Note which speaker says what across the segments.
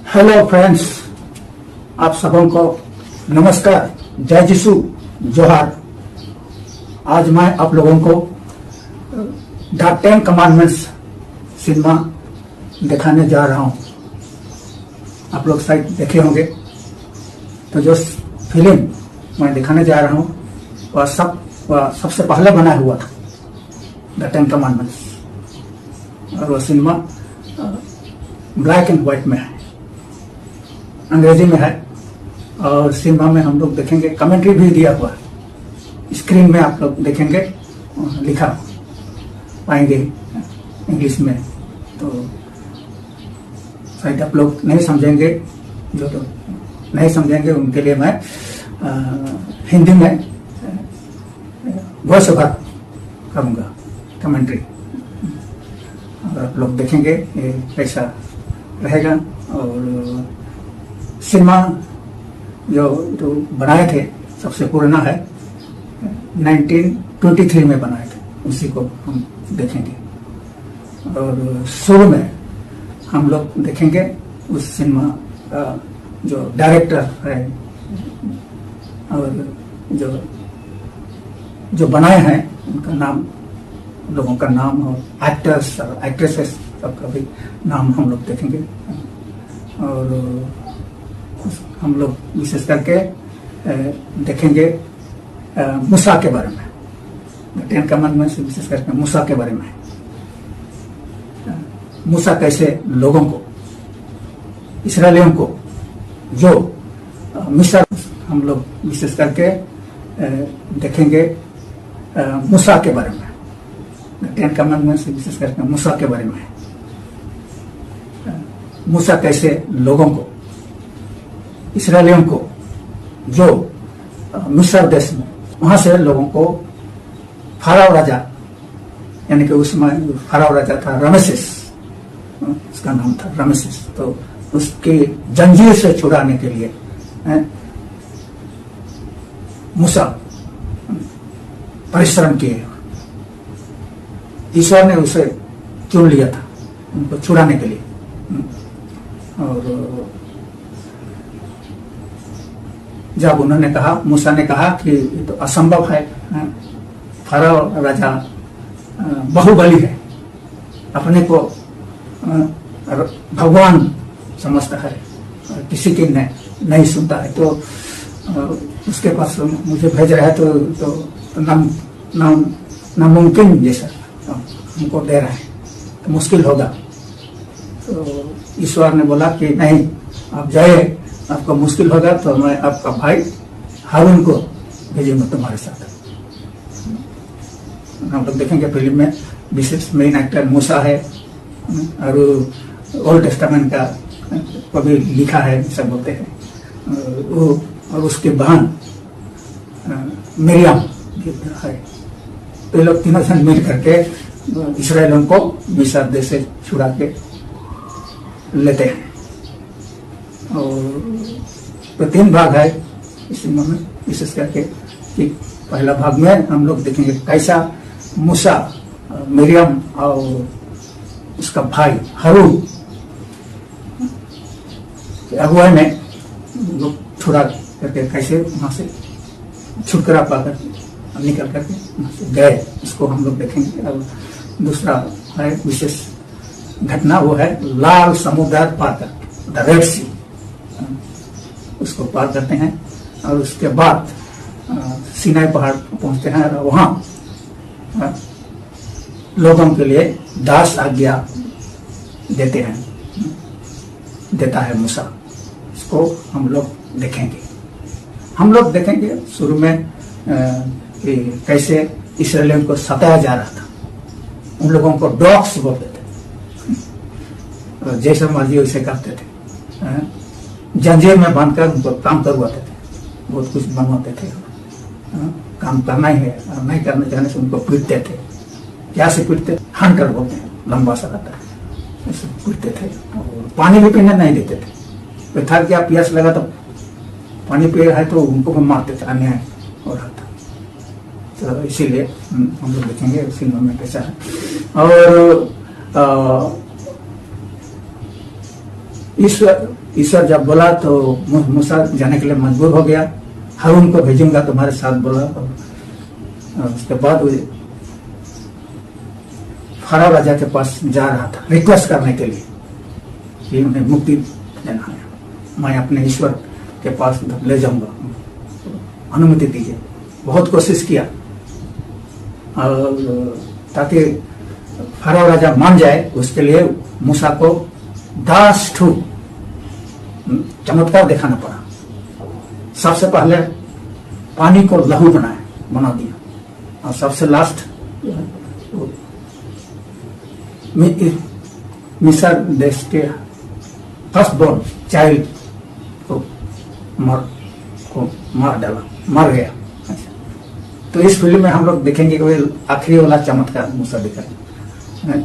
Speaker 1: Hello friends, आप सबों को नमस्कार, जय यीशु, जोहार। आज मैं आप लोगों को द 10 कमांडमेंट्स सिनेमा दिखाने जा रहा हूं। आप लोग शायद देखे होंगे। तो जो फिल्म मैं दिखाने जा रहा हूं वह सबसे पहले बना हुआ था, द 10 कमांडमेंट्स। और वह सिनेमा ब्लैक एंड व्हाइट में है, अंग्रेजी में है। और सिनेमा में हम लोग देखेंगे, कमेंट्री भी दिया हुआ है स्क्रीन में, आप लोग देखेंगे, लिखा पाएंगे इंग्लिश में। तो शायद आप लोग नहीं समझेंगे, जो तो नहीं समझेंगे उनके लिए मैं हिंदी में वॉइस ओवर करूँगा, कमेंट्री। और आप लोग देखेंगे ये कैसा रहेगा। और सिनेमा जो बनाए थे सबसे पुराना है, 1923 में बनाए थे, उसी को हम देखेंगे। और शुरू में हम लोग देखेंगे उस सिनेमा का जो डायरेक्टर है और जो बनाए हैं उनका नाम, लोगों का नाम, और एक्टर्स और एक्ट्रेसेस सबका भी नाम हम लोग देखेंगे। और हम लोग विशेष करके देखेंगे मूसा के बारे में। 10 कमांडमेंट्स से विशेष करके मूसा के बारे में। मूसा कैसे लोगों को, इस्राएलियों को, जो मिस्र, हम लोग विशेष करके देखेंगे मूसा के बारे में। 10 कमांडमेंट्स से विशेष करके मूसा के बारे में। मूसा कैसे लोगों को, इस्राएलियों को, जो मिस्र देश में, वहां से लोगों को फाराओ राजा, यानी कि उसमें फाराओ राजा था रमेसेस, उसका नाम था रमेसेस। तो उसकी जंजीर से छुड़ाने के लिए मूसा परिश्रम किए। ईश्वर ने उसे चुन लिया था उनको छुड़ाने के लिए। और जब उन्होंने कहा, मूसा ने कहा कि ये तो असंभव है, फाराओ राजा बाहुबली है, अपने को भगवान समझता है, किसी की नहीं सुनता है, तो उसके पास मुझे भेज रहा है तो नामुमकिन जैसा हमको दे रहा है, तो मुश्किल होगा। तो ईश्वर ने बोला कि नहीं, आप जाइए, आपको मुश्किल होगा तो मैं आपका भाई हारून को भेजूंगा तुम्हारे साथ। हम लोग देखेंगे फिल्म में विशेष मेन एक्टर मूसा है। और ओल्ड टेस्टामेंट का को भी लिखा है, सब बोलते हैं। वो और उसके बहन मिरियम है। तो ये लोग तीनों जन मिल करके इस्राएलियों को मिस्र देश से छुड़ा के लेते हैं। और तो 3 भाग है इस सिनेमा में, विशेष करके कि पहला भाग में हम लोग देखेंगे कैसा मूसा, मिरियम और उसका भाई हारून अगुवाई में लोग छुड़ा करके कैसे वहां से छुटकारा पाकर निकल करके वहां से गए, इसको हम लोग देखेंगे। और दूसरा है विशेष घटना, वो है लाल समुद्र पार कर, द रेड सी, उसको पार करते हैं। और उसके बाद सीनाई पहाड़ पहुंचते हैं और वहां लोगों के लिए 10 आज्ञा देता है मूसा। इसको हम लोग देखेंगे शुरू में कि कैसे इस्राएलियों को सताया जा रहा था। उन लोगों को डॉग्स बोलते थे, जैसा मर्जी वैसे करते थे, जंजीर में बांधकर उनको काम करवाते थे, बहुत कुछ बनवाते थे। काम करना ही है, और नहीं करने जाने से उनको पीटते थे। क्या से पीटते? हंटर बोलते हैं, लंबा सा रहता है, ऐसे पीटते थे। और पानी भी पीने नहीं देते थे। तो था क्या, प्यास लगा तो पानी पी रहा है तो उनको भी मारते थे, अन्याय हो रहा था। तो इसीलिए हम लोग देखेंगे फिल्म में कैसा है। और ईश्वर जब बोला तो मूसा जाने के लिए मजबूर हो गया। हारून को भेजूंगा तुम्हारे साथ बोला। और उसके बाद वो फराव राजा के पास जा रहा था रिक्वेस्ट करने के लिए कि उन्हें मुक्ति देना है, मैं अपने ईश्वर के पास ले जाऊंगा, अनुमति दीजिए। बहुत कोशिश किया और ताकि फराव राजा मान जाए, उसके लिए मूसा को 10 चमत्कार दिखाना पड़ा। सबसे पहले पानी को लहू बना दिया, और सबसे लास्ट मिस्र देश के फर्स्ट बोर्न चाइल्ड को मार डाला, मर गया। तो इस फिल्म में हम लोग देखेंगे कि आखिरी वाला चमत्कार मूसा दिखाएगा।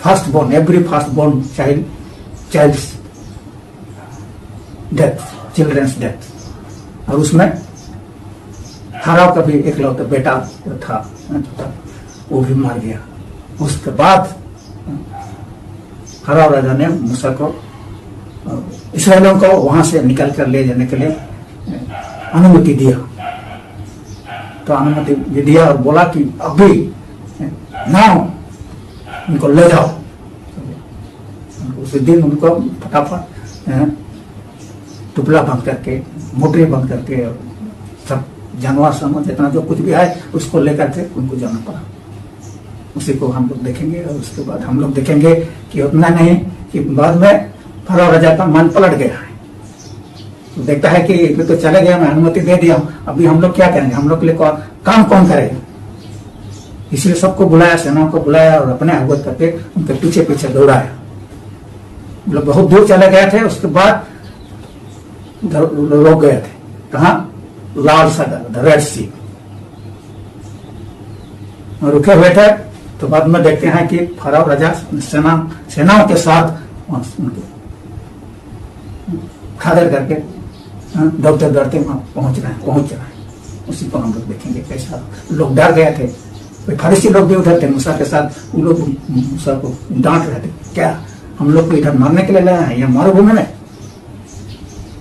Speaker 1: First born, every first born childs death, childrens death. और उसमें फराव का भी एकलौता बेटा था, वो भी मर गया। उसके बाद फराव राजा ने मूसा को, इस्राएलियों को वहां से निकल कर ले जाने के लिए अनुमति दिया। तो अनुमति दिया और बोला कि अभी नाउ उनको ले जाओ। उस दिन उनको फटाफट टुकड़ा बंद करके, मोटरी बंद करके, सब जानवर समझ जितना जो कुछ भी है उसको लेकर के उनको जाना पड़ा। उसी को हम लोग देखेंगे। और उसके बाद हम लोग देखेंगे कि उतना नहीं कि बाद में फराव राजा का मन पलट गया है। तो देखता है कि तो चले गया, मैं अनुमति दे दिया, अभी हम लोग क्या करेंगे, हम लोग के लिए काम कौन करेगा। इसलिए सबको बुलाया, सेनाओं को बुलाया और अपने अगुवत करके उनके पीछे पीछे दौड़ाया। लोग बहुत दूर चले गए थे। उसके बाद रोक गए थे, कहा, लाल सागर, द रेड सी, रुके हुए थे। तो बाद में देखते हैं कि फराव राजा सेनाओं के साथ उनके खादर करके दौड़ते दौड़ते वहां पहुंच रहे हैं। उसी को हम लोग देखेंगे कैसा लोग डर गए थे। कोई फरीसी लोग भी उधर थे मूसा के साथ, वो लोग मूसा को डांट रहे थे, क्या हम लोग को इधर मारने के लिए लाए हैं, यहाँ मरुभूमि में,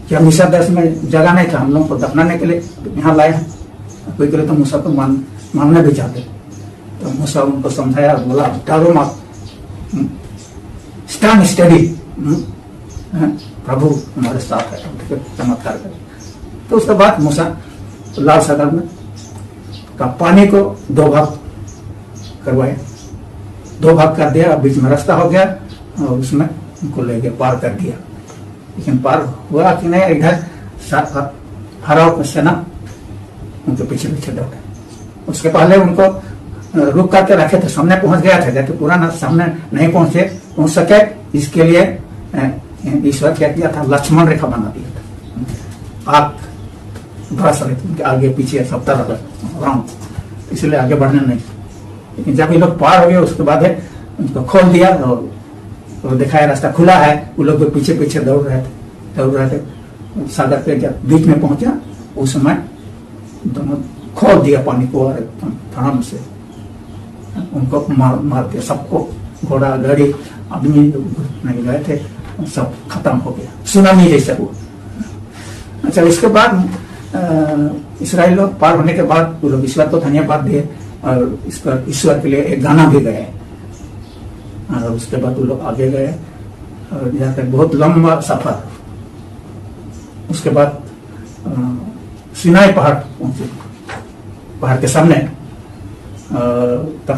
Speaker 1: क्या मिस्र देश में जगह नहीं था, हम लोग को दफनाने के लिए यहाँ लाए हैं। कोई करे तो मूसा को मारने भी चाहते। तो मूसा उनको समझाया, बोला डरो मत, स्टैंड स्टडी, प्रभु हमारे साथ है, चमत्कार कर। तो उसके बाद मूसा लाल सागर में का पानी को 2 भाग करवाया, 2 भाग कर दिया, बीच में रास्ता हो गया और उसमें उनको लेके पार कर दिया। लेकिन पार हुआ कि नहीं, इधर फराव का सेना उनके पीछे पीछे दौड़े। उसके पहले उनको रुक करके रखे थे, सामने पहुंच गया था, जाके पूरा ना सामने नहीं पहुंच सके। इसके लिए ईश्वर क्या किया था, लक्ष्मण रेखा बना दिया था, आग बरस रहे थे उनके आगे पीछे सब तरफ राउंड, इसलिए आगे बढ़ने नहीं। लेकिन जब ये लोग पार हो गए उसके बाद है उनको खोल दिया और दिखाया रास्ता खुला है। वो लोग भी पीछे पीछे दौड़ रहे थे। सागर के जब बीच में पहुंचा उस समय दोनों खोल दिया पानी को और धड़म से उनको मार दिया। सबको, घोड़ा गाड़ी आदमी नहीं गए थे, सब खत्म हो गया, सुनामी जैसा हुआ। अच्छा, इसके बाद इसराइल लोग पार होने के बाद वो लोग ईश्वर को धन्यवाद दिए और ईश्वर के लिए एक गाना भी गए। और उसके बाद वो लोग आगे गए और जाकर बहुत लंबा सफर। उसके बाद सिनाई पहाड़ पहुंचे, पहाड़ के सामने। तब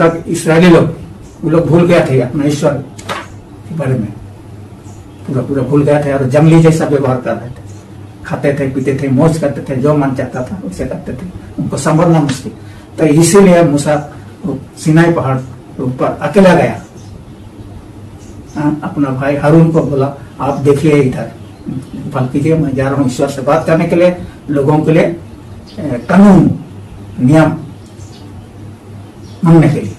Speaker 1: तक इस्राएली लोग वो लोग भूल गए थे अपने ईश्वर के बारे में, पूरा भूल गए थे और जंगली जैसा व्यवहार कर रहे थे, खाते थे, पीते थे, मौज करते थे, जो मन चाहता था वैसे करते थे, उनको संभलना मुश्किल। तो इसीलिए मूसा सिनाई पहाड़ ऊपर अकेला गया। अपना भाई हारून को बोला, आप देखिए इधर, फल कीजिए, मैं जा रहा हूँ ईश्वर से बात करने के लिए, लोगों के लिए कानून नियम मानने के लिए।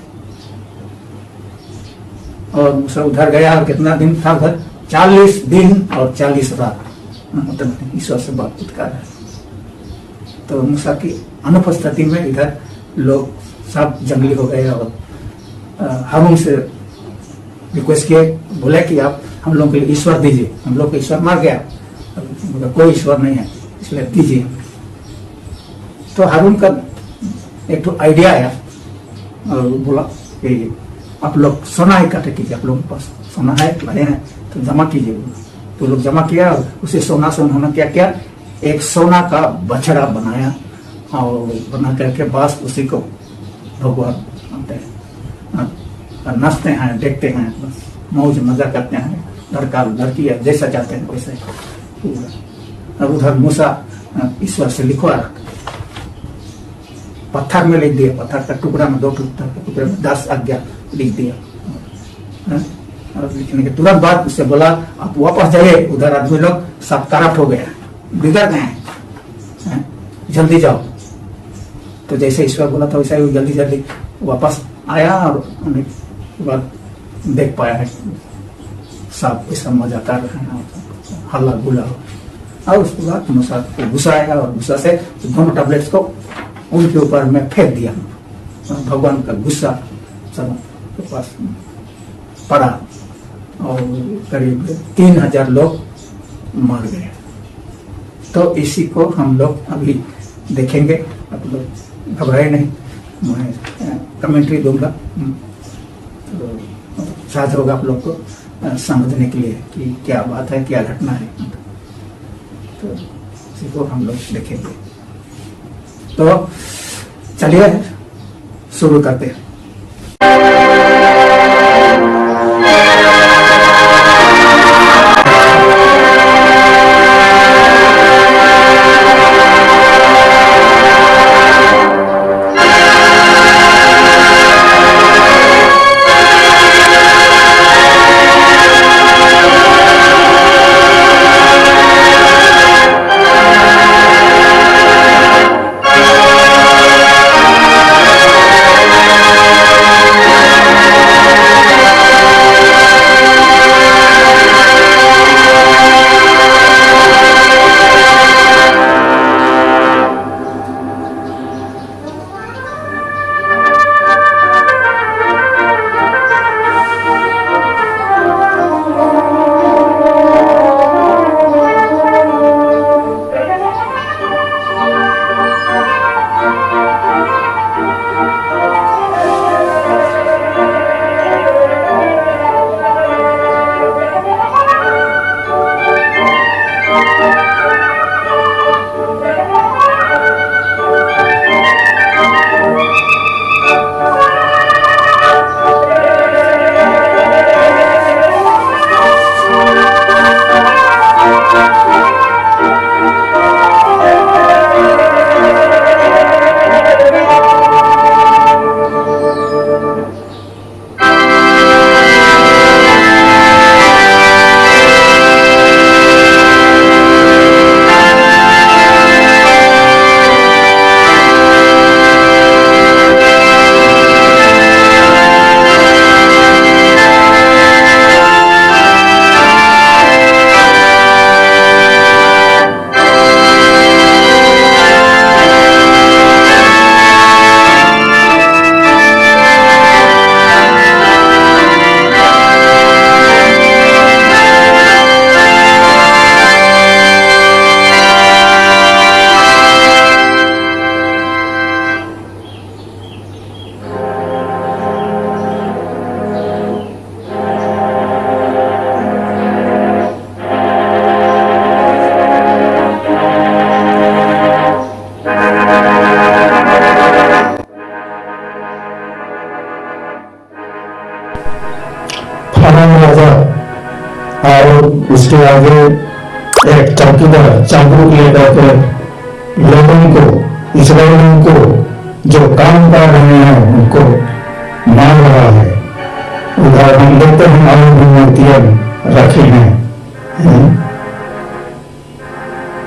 Speaker 1: और मूसा उधर गया और कितना दिन था उधर, 40 दिन और 40 रात मतलब ईश्वर से बातचीत कर रहे। तो मूसा की अनुपस्थिति में इधर लोग सब जंगली हो गए और हारून से रिक्वेस्ट किए, बोले कि आप हम लोग के लिए ईश्वर दीजिए, हम लोग को ईश्वर मार गया, कोई ईश्वर नहीं है, इसलिए दीजिए। तो हारून का एक तो आइडिया आया और बोला कि आप लोग सोना इकट्ठे कीजिए, आप लोगों के पास सोना है भरे हैं तो जमा कीजिए। तो लोग जमा किया और उसे सोना से उन्होंने क्या किया, एक सोना का बछड़ा बनाया और बना करके बस उसी को भगवान नाचते हैं, देखते हैं, बस मौज मजा करते हैं, लड़का लड़की है जैसा चाहते हैं वैसे। और उधर मूसा ईश्वर से लिखवा पत्थर में लिख दिया, पत्थर का टुकड़ा में, 2 पत्थर के टुकड़े में 10 आज्ञा लिख दिया। और लिखने के तुरंत बाद उससे बोला आप वापस जाइए, उधर आदमी लोग सब करप्ट हो गए, बिगड़ गए हैं, जल्दी जाओ। तो जैसे ईश्वर बोला था वैसा ही जल्दी जल्दी वापस आया और बाद देख पाया है सब ऐसा मजा कर रहे हैं, हल्ला गुल्ला हो। और उसके बाद मूसा को गुस्सा आया और गुस्सा से दोनों टैबलेट्स को उनके ऊपर में फेंक दिया। भगवान का गुस्सा सब के पास पड़ा और करीब 3000 लोग मर गए। तो इसी को हम लोग अभी देखेंगे, आप लोग घबराए नहीं, मैं कमेंट्री दूंगा, तो साथ होगा आप लोग को समझने के लिए कि क्या बात है, क्या घटना है। तो इसी को हम लोग देखेंगे। तो चलिए शुरू करते हैं।
Speaker 2: और उसके आगे एक चौकीदार चाबुक लेकर के लोगों को, इस्राएलियों को जो काम कर रहे हैं उनको मार रहा है। उधर हम देखते हैं और भी मूर्तियां रखी हैं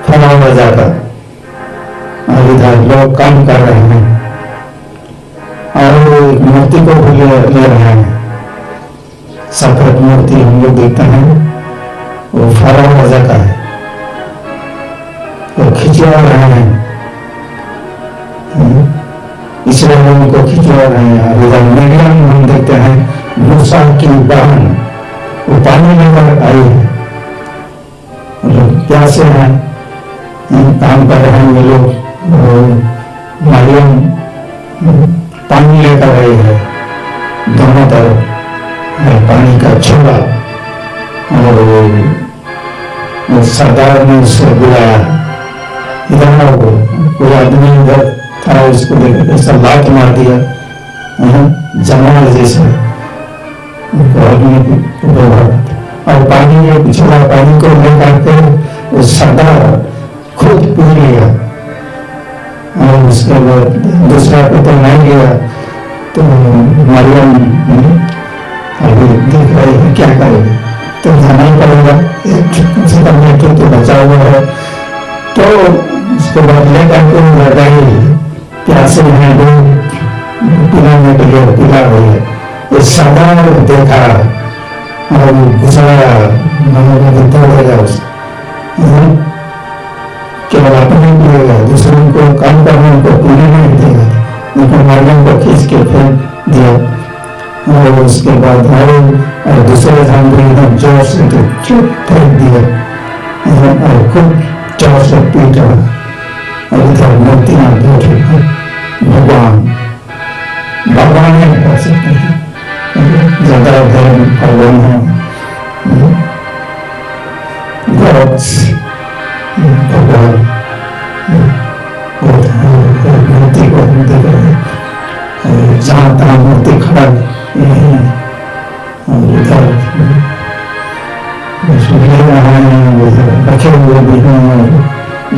Speaker 2: फलाना जाकर, और इधर लोग काम कर रहे हैं और एक मूर्ति को भी ले रहे हैं। सफेद मूर्ति हम लोग देखते हैं, वो फराव राजा का है, वो खिंचवा रहे हैं, इसलिए लोगों को खिंचवा रहे हैं। और इधर मीडिया में हम देखते हैं मूसा की बहन वो पानी लेकर आई है, प्यासे हैं, काम कर रहे हैं ये लोग। मरियम पानी लेकर आई है, दोनों तरफ पानी का छोड़ा, और सरदार ने उससे बुलाया, इधर आओ। कोई आदमी इधर था, उसको लेकर ऐसा लात मार दिया, जमाल जैसे आदमी और पानी में पिछड़ा पानी को लेकर के वो सरदार खुद पी लिया, और उसके बाद दूसरा को तो नहीं गया। तो मरियम अभी देख रही है क्या करेगी, तो जाना ही पड़ेगा, एक तो बचा हुआ है। तो उसके बाद लेकर के लगाई, प्यासे हैं लोग पिलाने के लिए पिला रही है। ये सरदार देखा और घुसाया, दौड़ेगा केवल अपने पिएगा, दूसरों को काम करने को पीने नहीं देगा। लेकिन मरियम को खींच के फेंक दिया, और उसके बाद और दूसरे जानवर जोर से फेंक दिया, और खूब जोर से पीटा, और इधर मूर्तियां बैठे, भगवान नहीं कर सकते हैं, ज्यादा धर्म भगवान है, भगवान मूर्ति को हम देख रहे हैं, जहाँ तहाँ मूर्ति खड़ा है, और इधर रखे हुए भी हैं,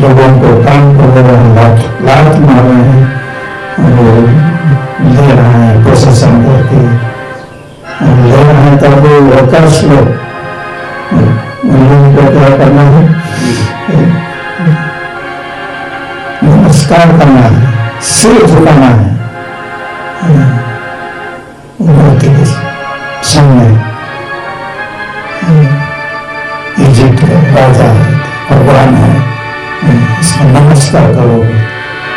Speaker 2: लोगों को काम कर रहे हैं, लात मार रहे हैं, और ले रहे हैं प्रोसेसन करके ले रहे हैं। तब वो वर्कर्स लोग उन लोगों को क्या करना है, नमस्कार करना है, सिर झुकाना है मूर्ति के सामने। इजिप्ट का राजा है, भगवान है, इसका नमस्कार करो।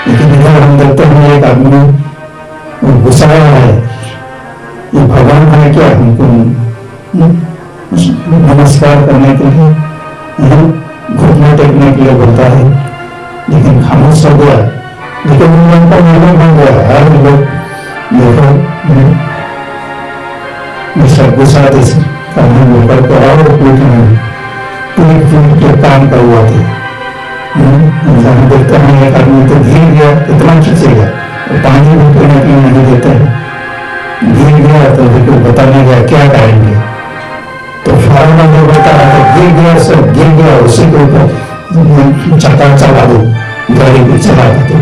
Speaker 2: लेकिन इधर हम देखते हैं एक आदमी गुस्साया है, ये भगवान है क्या हमको नमस्कार करने के लिए, घुटने टेकने के लिए बोलता है, लेकिन खामोश हो गया। लेकिन उनका मालूम हो गया, हर लोग देखो गुस्सा करने ऊपर को और पीट के काम कर हुआ थे। देखते हैं एक आदमी तो गिर गया, इतना खींचेगा, पानी भी पीने के लिए नहीं देते हैं, गिर गया तो बिल्कुल बताने गया क्या करेंगे, तो फार्मर ने बताया तो गिर गया, सब गिर गया, उसी के ऊपर चक्का चला दो, गाड़ी भी चला दो,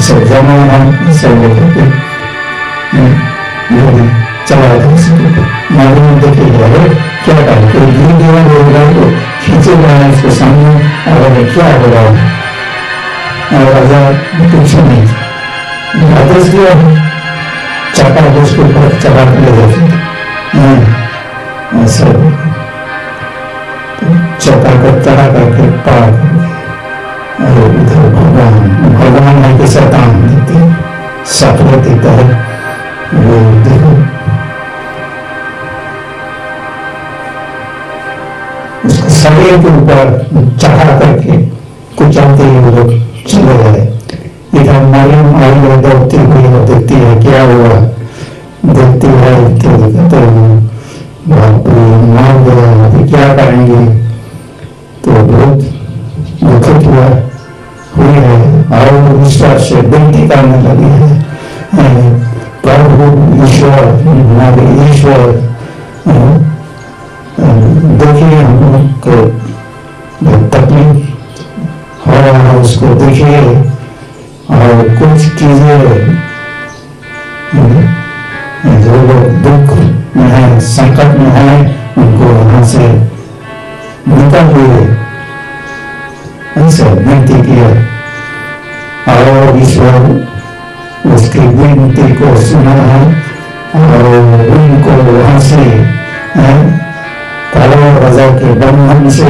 Speaker 2: सब जमा सब लेकर चला दो उसी के ऊपर। मालूम देखिए क्या करें, कोई गिर गया होगा तो खींचे गया इसके सामने, और क्या हो रहा है, राजा कुछ नहीं आदेश दिया, चक्का उसके ऊपर चला कर ले जाते, ऐसा चक्का को चढ़ा करके पार कर दिया। और उधर भगवान है कि शैतान देते सफल देता है, वो देखो उसके शरीर के ऊपर चढ़ा करके कुचलते हुए लोग चले गए। इधर मरियम आई है, दौड़ती हुई और देखती है क्या हुआ, देखती है तो मार गया, अभी क्या करेंगे, तो बहुत दुखित हुई है, और ईश्वर से विनती करने लगी है, प्रभु ईश्वर, हमारे ईश्वर देखिए हमको तकलीफ हो रहा है उसको देखिए, और कुछ चीजें जो लोग दुख में है, संकट में है, उनको वहां से निकल हुए ऐसे विनती किया, और ईश्वर उसकी विनती को सुना है, और उनको वहां से राजा के बंधन से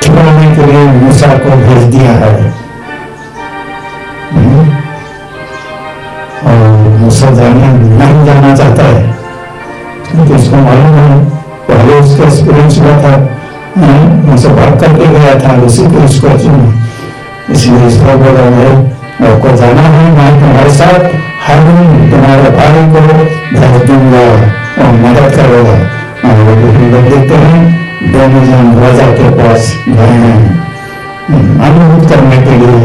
Speaker 2: छुड़ाने के लिए मूसा को भेज दिया है। और मूसा नहीं जाना चाहता है क्योंकि उसको मालूम है पहले उसका एक्सपीरियंस हुआ था, मुझसे भाग करके गया था, उसी को इसको चुना, इसलिए इसको बोला है आपको जाना है, मैं तुम्हारे साथ हर दिन तुम्हारे भाई को भेज दूंगा और मदद करेगा। और हम लोग देखते हैं दोनों जन राजा के पास गए हैं अनुरोध करने के लिए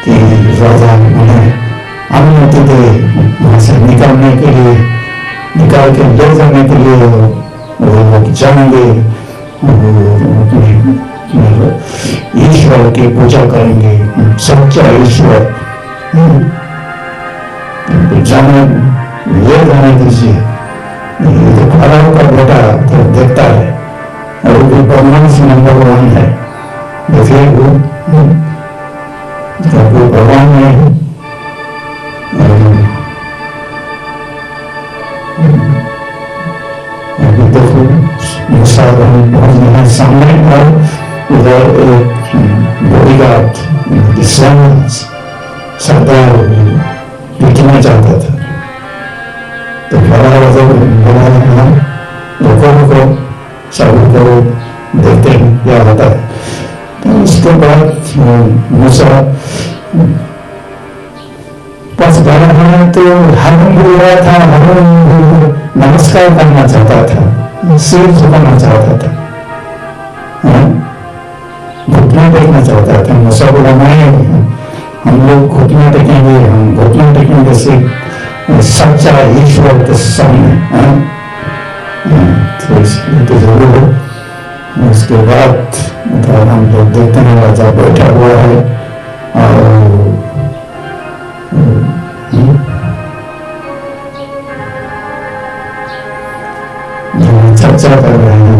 Speaker 2: कि राजा उन्हें अनुमति दे वहां से निकालने के लिए, निकाल के ले जाने के लिए वो लोग जाएंगे, ईश्वर की पूजा करेंगे, सच्चा ईश्वर जाने ले जाने दीजिए। ये तो फराव का बेटा तो देखता है और वो परमांश नंबर 1 है, देखिए वो भगवान में देखो मूसा पहुंचने सामने और उधर एक बॉडीगार्ड इस्लाम सरदार पीटना चाहता था, तो रुको सबको देखते हैं क्या होता है। तो उसके बाद मूसा पास गया है तो हरम बोल रहा था, हरम नमस्कार करना चाहता था, सिर झुकाना चाहता था, घुटना टेकना चाहता था। मूसा बोला नहीं, हम लोग घुटना टेकेंगे, हम घुटना टेकेंगे सिर्फ सच्चा ईश्वर के सामने। तो इसलिए तो जरूर है। उसके बाद हम लोग देखते हैं राजा बैठा हुआ है और चर्चा कर रहे हैं।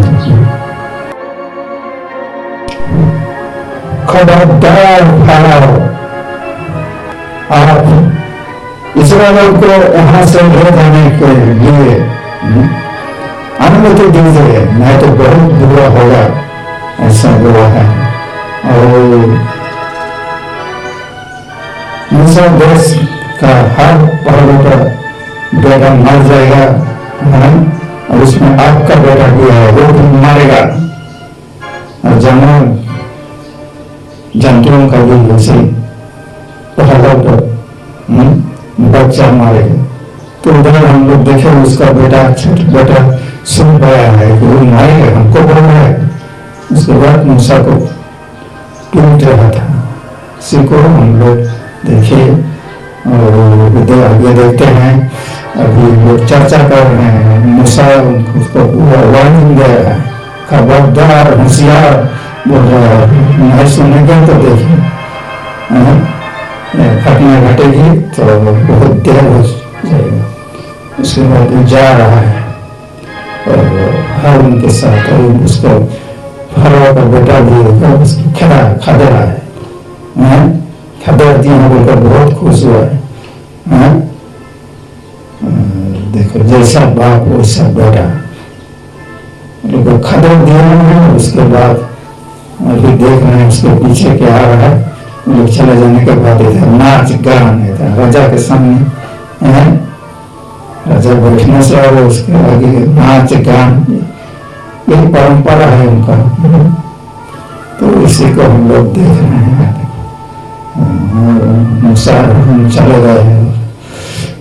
Speaker 2: खबरदार फाराओ, आप इस्राएल को वहां से ले जाने के लिए अनुमति दीजिए, नहीं तो बहुत बुरा होगा, ऐसा हुआ है। और मूसा देश का हर पहलू पर बेटा मर जाएगा, और उसमें आपका बेटा भी है, वो भी मारेगा, और जानवर जंतुओं का भी वैसे पहला पर बच्चा मारेगा। तो उधर हम लोग देखे उसका बेटा, छोटा बेटा सुन पाया है कि वो मारेगा, हमको बोल रहा है। उसके बाद मूसा को टूट रहा था, इसी को हम लोग देखे और आगे देखते हैं। अभी लोग चर्चा कर रहे हैं, मूसा उसको वार्निंग दे रहा है, खबरदार होशियार बोल रहा है, नहीं सुनेंगे तो देखिए घटना घटेगी तो बहुत देर हो जाएगा। उसके बाद जा रहा है और हर उनके साथ उसको फरवा का बेटा भी खदेड़ा है, खदेड़ दिया बोलकर बहुत खुश हुआ है। देखो जैसा बाप वैसा बेटा, खदेड़ दिया है। उसके बाद अभी देख रहे हैं उसके पीछे क्या आ रहा है। लोग चले जाने के बाद इधर नाच गान है राजा के सामने, राजा बैठने से और उसके आगे नाच गान, यही परंपरा है उनका। तो इसी को हम लोग देख रहे हैं। चले गए हैं,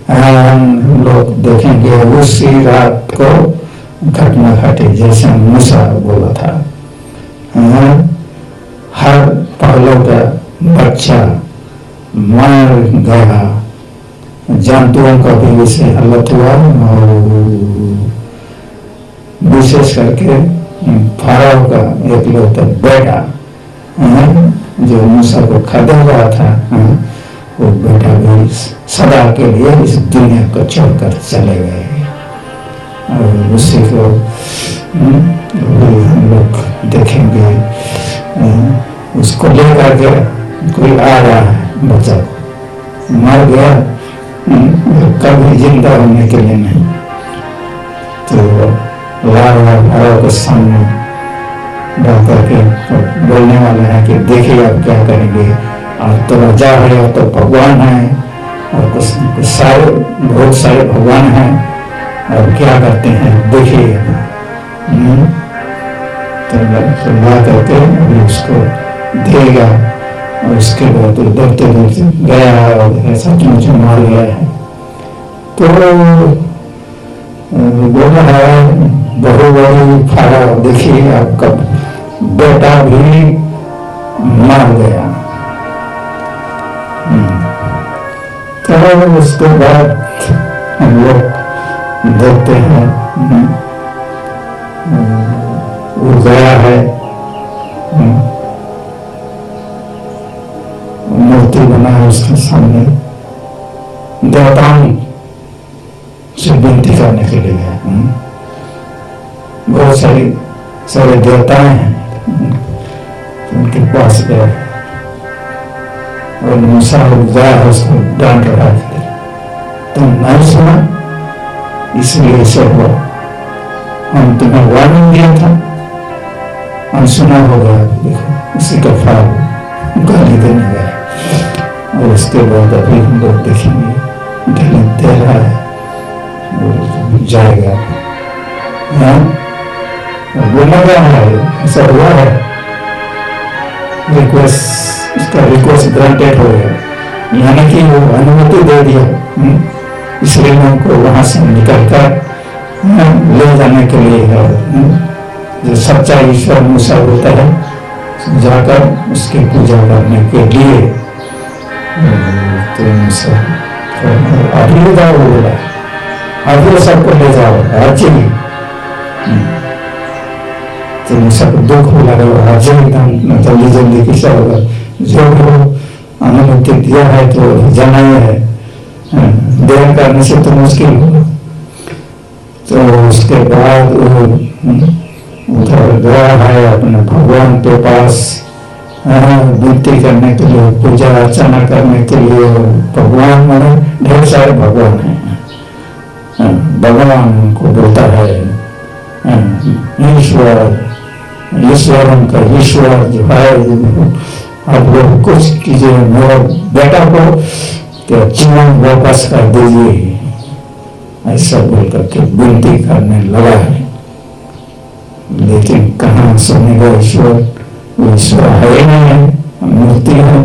Speaker 2: हम लोग देखेंगे उसी रात को घटना घटी जैसे मूसा बोला था। हर पहले का बच्चा मर गया, जंतुओं का भी वैसे हालत हुआ, और विशेष करके फाराओ का एक लौता बेटा जो मूसा को खदेड़ रहा था, वो बेटा भी सदा के लिए इस दुनिया को छोड़कर चले गए। और उसी को हम लोग देखेंगे, उसको लेकर के कोई आ रहा है, बच्चा को मर गया, कभी जिंदा होने के लिए नहीं। तो लाल के सामने डॉक्टर के बोलने वाले हैं कि देखिए आप क्या करेंगे, आप तो राजा है, तो भगवान है, और कुछ सारे बहुत सारे भगवान हैं और क्या करते हैं देखिए। तो ला करके अभी उसको देगा और उसके बाद दौड़ते दौड़ते गया और ऐसा मुझे मार गया है। तो बोला है बहु बड़ी फाड़ा देखिए आपका बेटा भी मार गया। तो उसके बाद हम लोग देखते हैं वो गया है, मूर्ति बना है उसके सामने, देवताओं से विनती करने के लिए गया। बहुत सारे देवताएं हैं, उनके पास गया और मूसा गया है, उसको डांट रहा है। तुम नहीं सुना, इसलिए ऐसे हुआ। हम तुम्हें वार्निंग दिया था, अनसुना हो गया, देखो उसी का फल गाली देने गया। और उसके बाद अभी हम लोग देखेंगे ढील दे रहा है और जाएगा। बोला गया है, ऐसा हुआ है, रिक्वेस्ट, उसका रिक्वेस्ट ग्रांटेड हो गया, यानी कि वो अनुमति दे दिया। इसलिए हमको वहां से निकलकर ले जाने के लिए है। जो सच्चा ईश्वर मूसा होता है, जाकर उसकी पूजा करने के लिए। तो मूसा अभी ले जाओ, बोला अभी सबको ले जाओ आज ही। तो मूसा को दुख लगा, आज ही एकदम जल्दी जल्दी किसा होगा, जो अनुमति दिया है तो जाना ही है, देर करने से तो मुश्किल होगा। तो उसके बाद उधर गया है अपने भगवान के पास विनती करने के लिए, पूजा अर्चना करने के लिए। भगवान माने ढेर सारे भगवान हैं। भगवान उनको बोलता है ईश्वर उनका ईश्वर जो है, आप लोग कुछ कीजिए, मेरे बेटा को तो जीवन वापस कर दीजिए, ऐसा बोल करके विनती करने लगा है। लेकिन कहाँ सुनेगा ईश्वर, वो ईश्वर है ही नहीं है, मूर्ति है,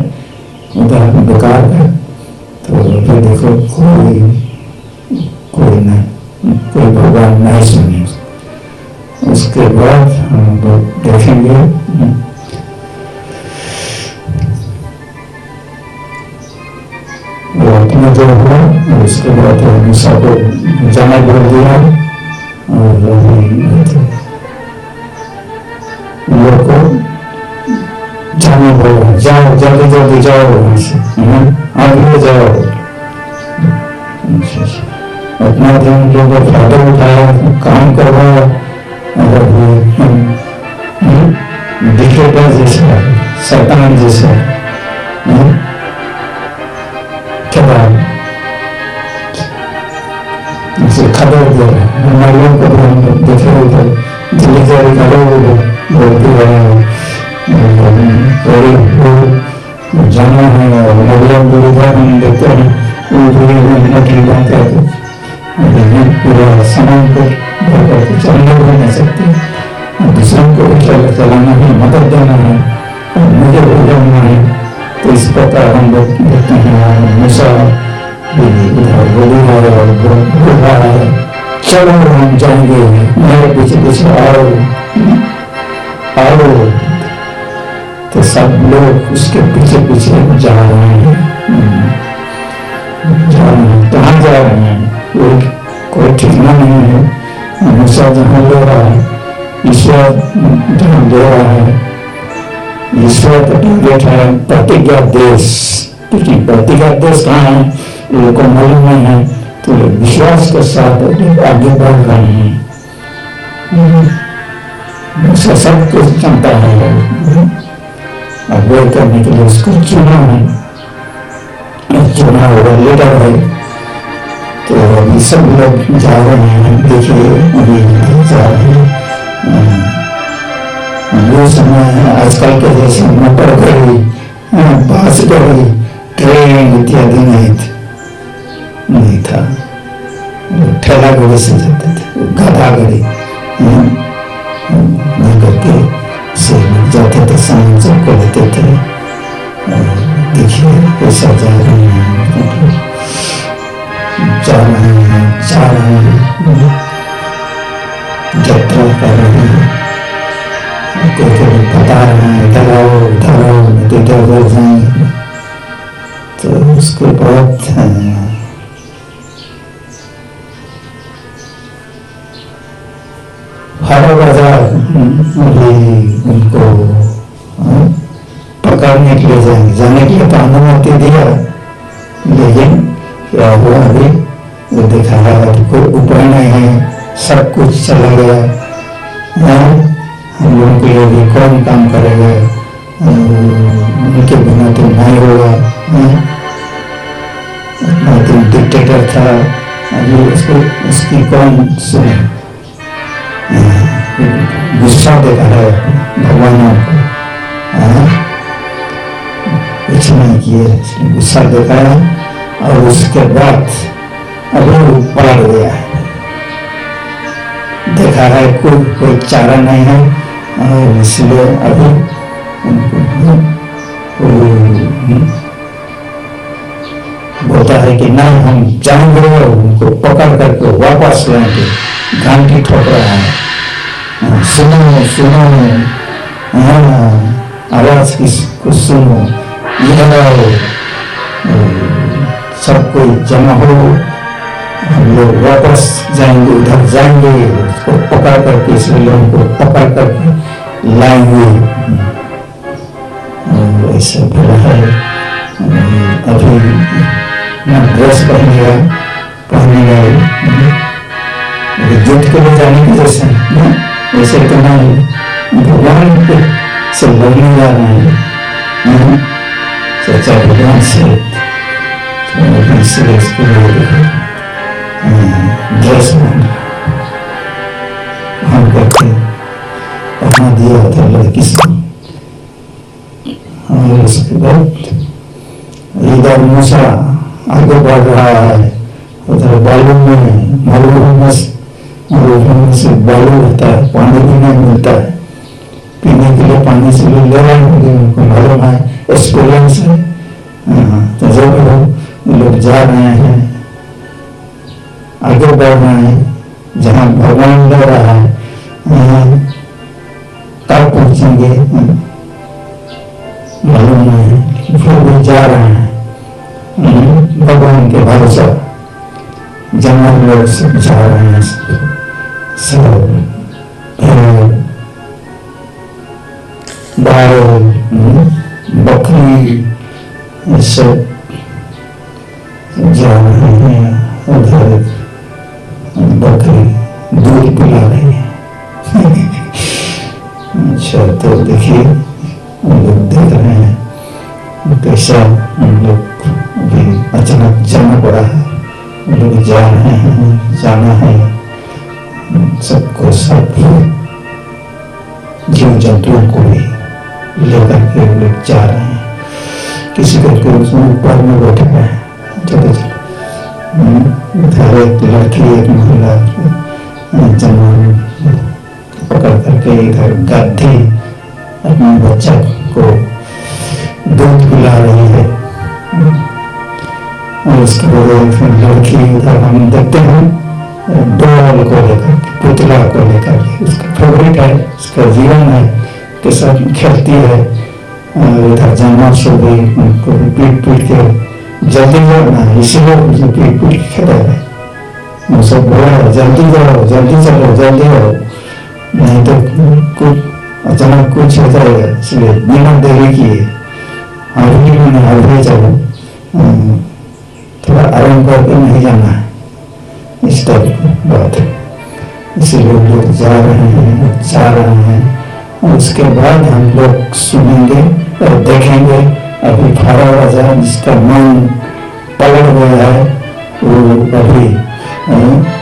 Speaker 2: उधर बेकार है। तो फिर देखो कोई नहीं, कोई भगवान नहीं सुने। उसके बाद हम लोग देखेंगे वो अपना जो हुआ, उसके बाद मूसा को जाना बोल दिया और लोग को जाना बोला, जाओ जल्दी जल्दी जाओ वहां से, आगे जाओ। अपना ध्यान लोगों फायदा उठाया, काम करवाया और दिखेगा जैसा शैतान जैसा खबर दे हमारे को देखे डिलीवरी करो बोलते जाना है। और मरियम गुरुद्वार हम देखते हैं पूरा सामान को भर करके चलने भी नहीं सकते, दूसरों को भी चलाना है, मदद देना है, मुझे भी जाना है। तो इस प्रकार हम लोग देखते हैं मूसा बोली है, चलो हम जाएंगे, मेरे पीछे पीछे आओ। तो सब लोग उसके पीछे पीछे जा रहे हैं। कहाँ जा रहे हैं कोई ठिकाना नहीं है। मूसा जहाँ ले रहा है, ईश्वर जहाँ ले रहा है, ईश्वर का टारगेट है प्रतिज्ञा देश। लेकिन प्रतिज्ञा देश कहाँ है लोगों को मालूम नहीं है, तो विश्वास के साथ आगे बढ़ रहे हैं। सब कुछ जानता है, अवॉइड करने के लिए उसको चुना है, चुना हुआ लीडर है। तो अभी सब लोग जा रहे हैं, देखिए अभी जा रहे हैं। वो समय आजकल के जैसे मोटर गाड़ी, बस गाड़ी, ट्रेन इत्यादि नहीं थे। था, ठेला गाड़ी से जाते थे, गधा गाड़ी करके से जाते थे, सामान सबको लेते थे। देखिए कैसा जा रहे हैं, जा रहे हैं, यात्रा कर रहे हैं, कोई बता रहे हैं इधर आओ इधर जाएंगे। तो उसके बाद हारा बाजार उनको पकड़ने के लिए जाने के लिए तो अनुमति दिया, लेकिन क्या हुआ अभी वो देखा है कोई उपाय नहीं है, सब कुछ चला गया। हम लोगों के लिए भी कौन काम करेगा, उनके बिना तो नहीं होगा। तो डिक्टेटर था, अभी उसकी कौन सुने। गुस्सा देखा है भगवानों को, कुछ नहीं किए, गुस्सा देखा है। और उसके बाद अभी वो पलट गया है, देखा है कोई चारा नहीं है, और इसलिए अभी बोलता है कि नहीं हम जाएंगे, उनको पकड़ करके वापस लाएंगे। घंटी ठोक रहा है, सुनो आवाज किसको सुनो, ये सब कोई जमा हो, हम लोग वापस जाएंगे, उधर जाएंगे, उसको पकड़ करके इस लोगों को पकड़ करके लाएंगे। ऐसे बोला है। अभी न ड्रेस पहनेगा युद्ध के लिए जाने की जैसे वैसे तो नहीं, भगवान से लड़ने जा रहे हैं, सच्चा भगवान से। इसलिए इसके लिए ड्रेस हम करके पहना दिया था लड़की से। और उसके बाद इधर मूसा आगे बढ़ रहा है, उधर बालू में मरुभूमि से बालू रहता है, पानी भी नहीं मिलता है, पीने के लिए पानी से भी ले रहे हैं, उनको मालूम है एक्सपीरियंस है। तो जब लोग जा रहे हैं, आगे बढ़ रहे हैं, जहाँ भगवान ले रहा है कब पहुंचेंगे मालूम नहीं, फिर भी जा रहे हैं भगवान के भरोसा। जंगल लोग सब जा रहे हैं, सब बैल बकरी सब जा रहे हैं, उधर बकरी दूध पिला रही है। अच्छा, तो देखिए हम लोग देख रहे हैं कैसा हम लोग अभी अचानक जाना पड़ा है, हम लोग जा रहे हैं, जाना है सबको, सब जीव जंतुओं को भी लेकर के लोग जा रहे हैं। किसी करके उसमें ऊपर में बैठा है, चलो इधर एक लड़की एक महिला जवान पकड़ करके इधर गद्दी अपने बच्चा को दूध पिला रही है। और उसके बाद लड़की उधर हम देखते हैं डॉल को लेकर, पुतला को लेकर, उसका फेवरेट है, उसका जीवन है, के साथ खेलती है। इधर जानवर से भी उनको पीट के जल्दी जाना है, इसीलिए मुझे पीट के खेला है। वो सब बोला जल्दी जाओ, जल्दी चलो, जल्दी आओ, नहीं तो कुछ अचानक कुछ हो जाएगा, इसलिए बिना देरी किए अभी चलो, थोड़ा आराम करके नहीं जाना है, इस टाइप की बात है। इसीलिए लोग जा रहे हैं। और उसके बाद हम लोग सुनेंगे और देखेंगे। अभी 12 बजा, जिसका मन पलट गया है वो अभी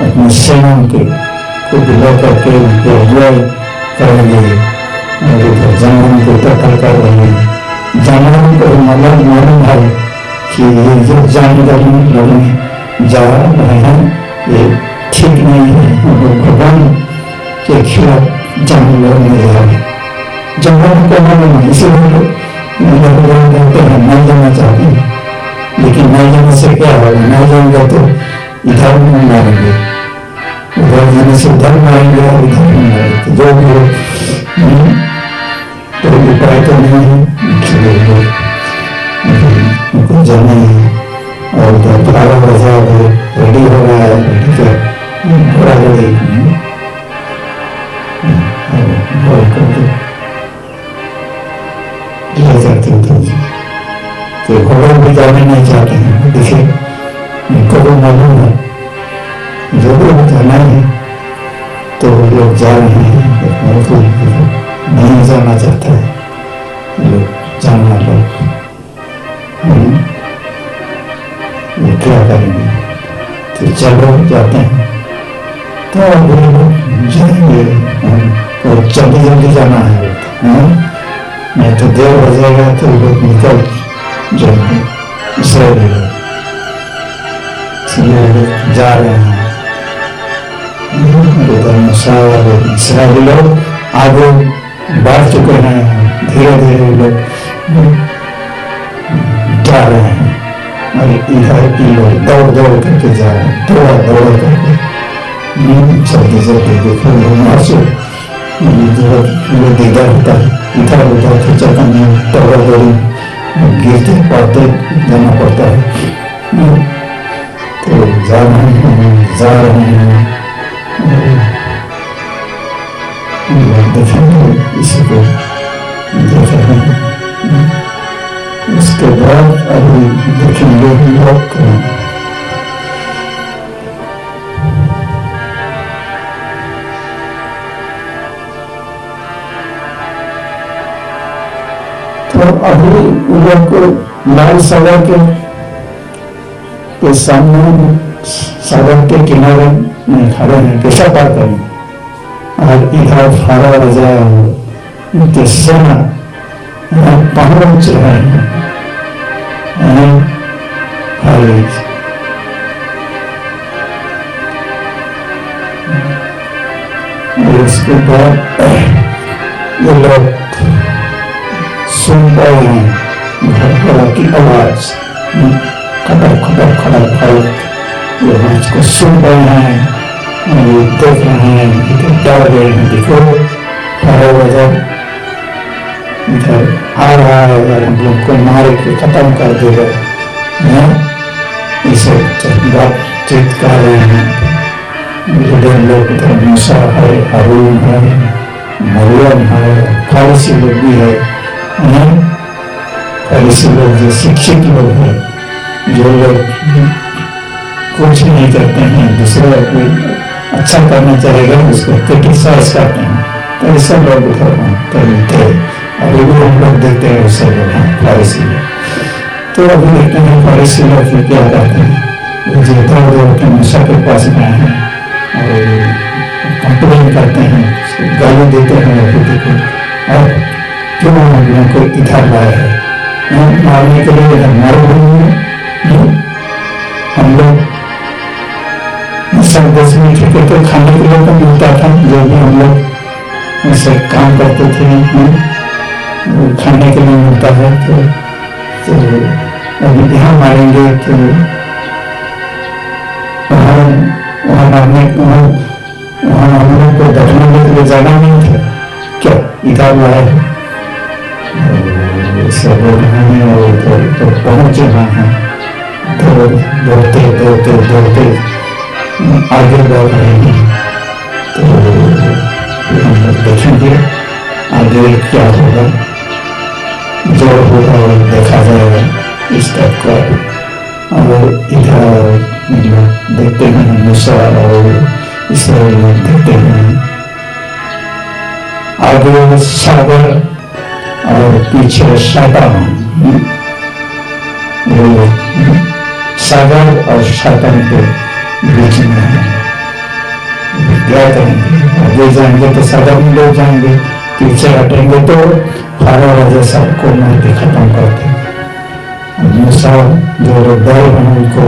Speaker 2: अपने सेना को बुला करके उनको अगुवाई करेंगे, जंगल को टक्कर कर रहे हैं। जानवरों को मालूम है कि ये जो जानवर जा रहे हैं ये ठीक नहीं है। हम लोग भगवान के खिलाफ जानवर में जा रहे हैं। जानवर को मालूम है, इसीलिए लोग कहते हैं नहीं जाना चाहते हैं, लेकिन नहीं जाने से क्या होगा? नहीं जाएंगे तो इधर नहीं मारेंगे, उधर जाने से उधर मारेंगे और इधर नहीं मारेंगे। तो जो भी हो तो उपाय तो नहीं है, इसलिए उनको जाना है। और उधर 12 बजा रेडी हो रहा है, रेडी का घोड़ा रेडी ले जाते उधर से। तो घोड़े भी जाने नहीं चाहते हैं, देखिए इनको भी मालूम है जो भी जाना है तो लोग जा रहे हैं, कोई नहीं जाना चाहता है लोग जाना लोग वो क्या करेंगे? तो चलो जाते हैं। तो अभी लोग जाएंगे और जल्दी जल्दी जाना है, नहीं तो देर हो जाएगा तो लोग निकल जाएंगे इसराइली लोग, इसलिए लोग जा रहे हैं। इसराइली लोग आगे बढ़ चुके हैं, धीरे धीरे लोग जा रहे हैं और इधर की लोग दौड़ दौड़ करके जा रहे हैं, दौड़ दौड़ करके जल्दी जल्दी देखो इधर होता है, इधर उधर खिंचाता नहीं, दौड़ा दौड़ी गिरते पड़ते जाना पड़ता है। तो जा रहे हैं देखेंगे इसी को देख रहे हैं। उसके बाद अभी देखेंगे लोग तो अभी लोग को लाल सागर के सामने सागर के किनारे में खड़े हैं, कैसा पार करें? और इधर फारा राजा उनके सेना पहुंच रहे हैं। उसके बाद ये लोग सुन रहे हैं घोड़ा की आवाज, खटर खटर खटर खटर, ये उसको सुन रहे हैं, ये देख रहे हैं, डर गए हैं। देखो फारा राजा इधर आ रहा है और हम लोग को मार के खत्म कर देगा, इसे बातचीत कर रहे हैं। लोग इधर मूसा है, हारून है, मरियम है, फारसी लोग भी है, फारसी लोग जो शिक्षित लोग हैं, जो लोग कुछ नहीं करते हैं, दूसरे कोई अच्छा करना चाहेगा उसको क्रिटिसाइज करते हैं, तो ऐसे लोग उधर थे। अभी भी हम लोग देखते हैं उससे लोग हैं फारसी लोग। तो अभी देखते हैं फारसी लोग फिर क्या करते हैं, जो इधर उधर के मूसा के पास गए हैं और कंप्लेन करते हैं, गाली देते हैं। देखो और क्यों हम लोगों को इधर लाए हैं मारने के लिए? हमारे हम लोग सब 10 मिनट के तो खाने के लिए तो मिलता था, जो भी हम लोग ऐसे काम करते थे खाने के लिए मिलता है। तो अभी यहाँ मारेंगे तो वहाँ मारने वहाँ हम लोग को बैठने के लिए जाना नहीं था क्या? इधर लाए सब लोग हैं और तो पहुँच रहे हैं, दौड़ते दौड़ते दौड़ते आगे बढ़ रहे हैं। तो हम लोग देखेंगे आगे क्या होगा, जो होगा वो देखा जाएगा इस तक का। और इधर देखते हैं मूसा और इसराइल देखते हैं, आगे सागर और पीछे शैतान। वो सागर और शैतान के बीच में है। क्या करेंगे? आगे जाएंगे तो सागर में लोग जाएंगे, पीछे हटेंगे तो फारा राजा सबको मार के खत्म करते हैं। मूसा जो लोग डर हैं उनको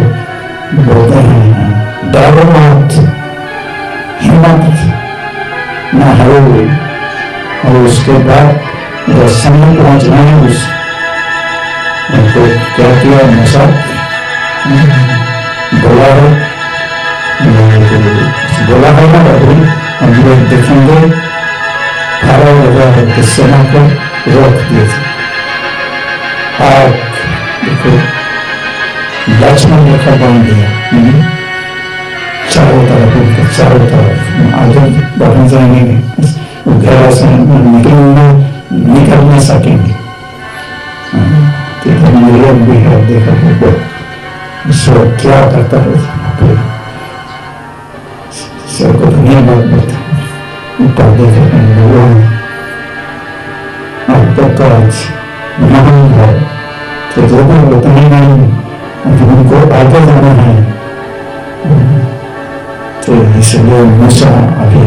Speaker 2: बोलते हैं डरो मत, हिम्मत न हारो। और उसके बाद जब समय पहुंचना है उनको क्या किया, नशा बोला है ना अभी हम लोग देखेंगे, खड़ा लगा है कि सेना को रोक दिए थे। आग देखो लक्ष्मण रेखा बन दिया चारों तरफ आगे बढ़ने जाएंगे, घेरा से निकल नहीं सकेंगे। लोग भी है, देखो ईश्वर क्या करता है, ईश्वर को धन्यवाद देते हैं। ऊपर देखे भगवान आपका काज महान है, तो जो भी उतने नहीं, उनको आगे जाना है। तो इसलिए मूसा अभी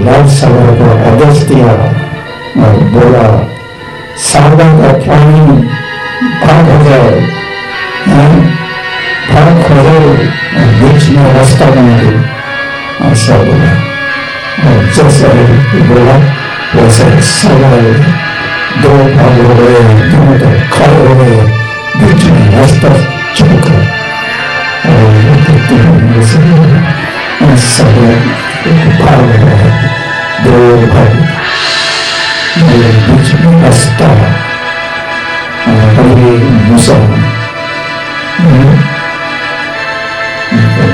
Speaker 2: लाल सागर को आदेश दिया और बोला सागर का पानी भाग हो जाए, भाग हो जाए, बीच में रास्ता बना दो, ऐसा बोला। और जैसे बोला वैसे सागर दो भाग हो गए, दोनों तरफ खड़े हो गए, बीच में रास्ता चुका और सब भाग हो रहा है, दो भाग बीच में रास्ता मूसा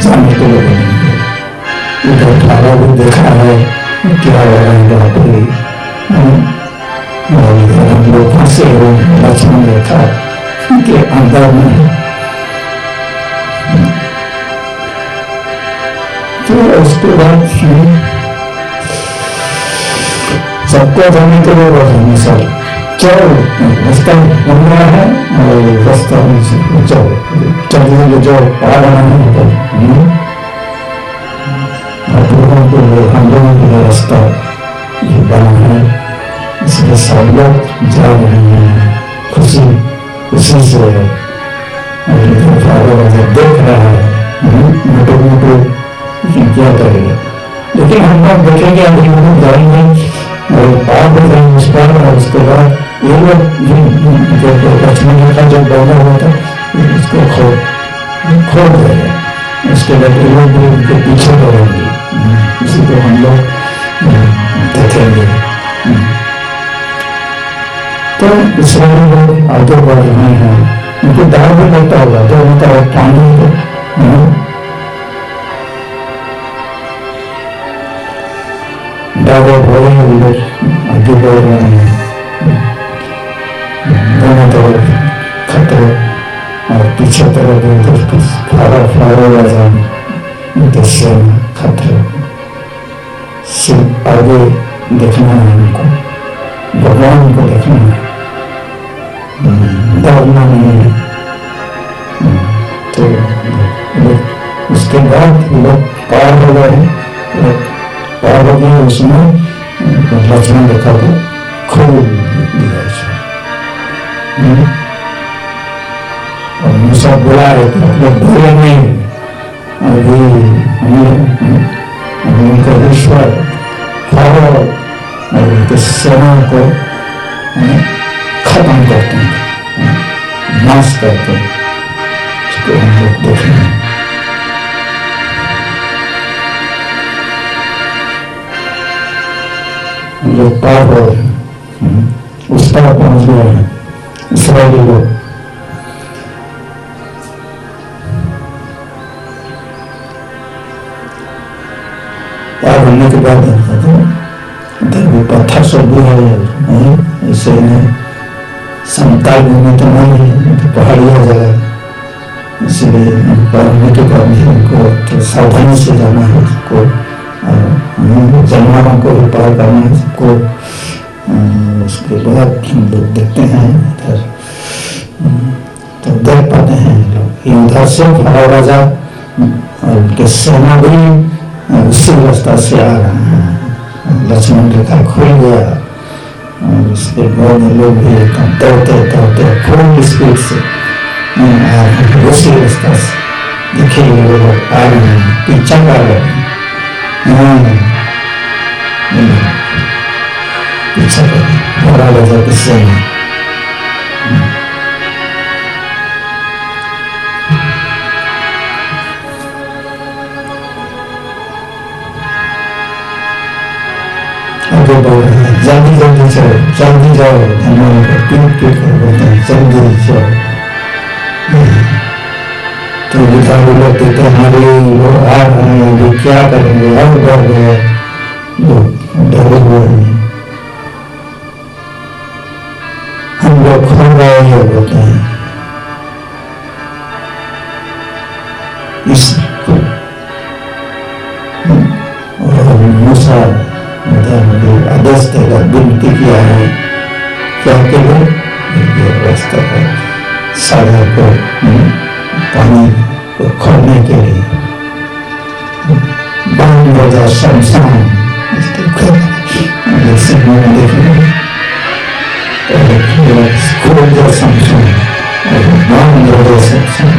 Speaker 2: जाने के लिए बनेंगे। इधर ठाड़ा भी देखा है क्या हो रहा है वहाँ पे, और इधर हम लोग फंसे हो, लक्ष्मण रेखा के अंदर में। तो उसके बाद सबको जाने के लिए बोला सर चलो रास्ता बन रहा है और रास्ता चलो जो पा रहा है हम लोगों के लिए रास्ता ये बना है, इसलिए सब लोग जा रहे हैं खुशी से। देख रहा है मोटो क्या करेगा, लेकिन हम लोग देखेंगे अभी हम लोग जाएंगे और पार हो जाएंगे उस पार। और उसके बाद ये लोग जो लक्ष्मण रेखा जो बना हुआ था उसको खोल देगा, उसके बाद ये लोग भी उनके पीछे पड़ेंगे, इसी को हम लोग देखेंगे। तो इसराइली लोग आगे बढ़ रहे हैं, उनको डर भी लगता होगा, तो उनका पानी डाले भोले लोग आगे बढ़ रहे हैं, दोनों तरफ खतरे और पीछे तरफ फ्लावर दृश्य खतरे। सिर्फ आगे देखना है उनको, भगवान को देखना है, डरना नहीं है। तो उसके बाद लोग पार हो गए, पार हो गए, उसमें लक्ष्मण रेखा को खोल दिया और मूसा बुला रहे थे, लोग बोले नहीं, अभी उनका ईश्वर फारो और उनके सेना को खत्म करते हैं, नाश करते हैं, इसको हम लोग देखेंगे। लोग पार हो उस तरह पहुंच गए हैं इसराइली लोग। पार होने के बाद इधर भी पत्थर सब भी है, ऐसे समतल भूमि तो नहीं है, तो पहाड़िया जगह, इसलिए पार होने के बाद भी हमको तो सावधानी से जाना है, उसको जानवरों को भी पार करना है सबको। उसके बाद हम लोग देखते हैं इधर, तो देख पाते हैं लोग उधर से फारो राजा और उनके सेना भी उसी रास्ता से आ रहे हैं, लक्ष्मण रेखा खुल गया और उसके बाद लोग भी दौड़ते फुल स्पीड से उसी रास्ता से देखिए वो लोग आ रहे हैं, पीछा कर रहे हैं, पीछा कर रहे हैं, बड़ा वजह किससे है। आगे बढ़ रहे हैं, जल्दी जल्दी चलो, जल्दी जाओ, धनवान को पीट पीट कर बोलते हैं जल्दी जाओ। तो भिखारी लोग कहते हैं हमारे वो आ रहे हैं, वो क्या करेंगे, अब डर गए, लोग डरे हुए हैं, हम लोग खो गए ये बोलते हैं। इस और मूसा आदेश देगा, विनती किया है क्या के लिए रास्ता है सागर को पानी को खोलने के लिए बांध हो जाए शमशान खोल जाए शमशान और बांध हो जाए शमशान,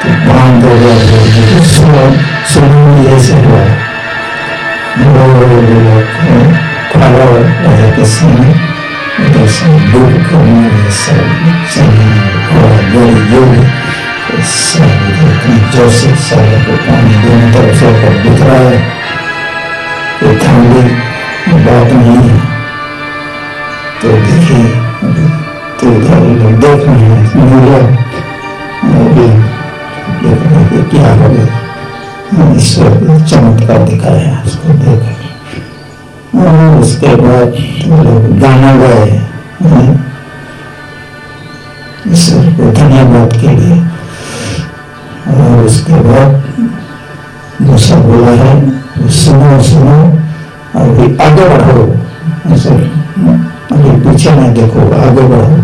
Speaker 2: तो बांध हो जाए सुन ऐसे हुआ के समय डूब कर जोर से सारे को पानी दोनों तरफ से ऊपर दिख रहा है, कोई ठंडी बात नहीं है। तो देखिए तो इधर लोग देख रहे हैं मुझे अभी देख रहे हैं क्या हो गया, ईश्वर चमत्कार दिखाया उसको देखा। और उसके बाद लोग गाना गाए ईश्वर को धन्यवाद के लिए। और उसके बाद मूसा बोला है सुनो सुनो अभी आगे बढ़ो, अभी पीछे नहीं देखो, आगे बढ़ो।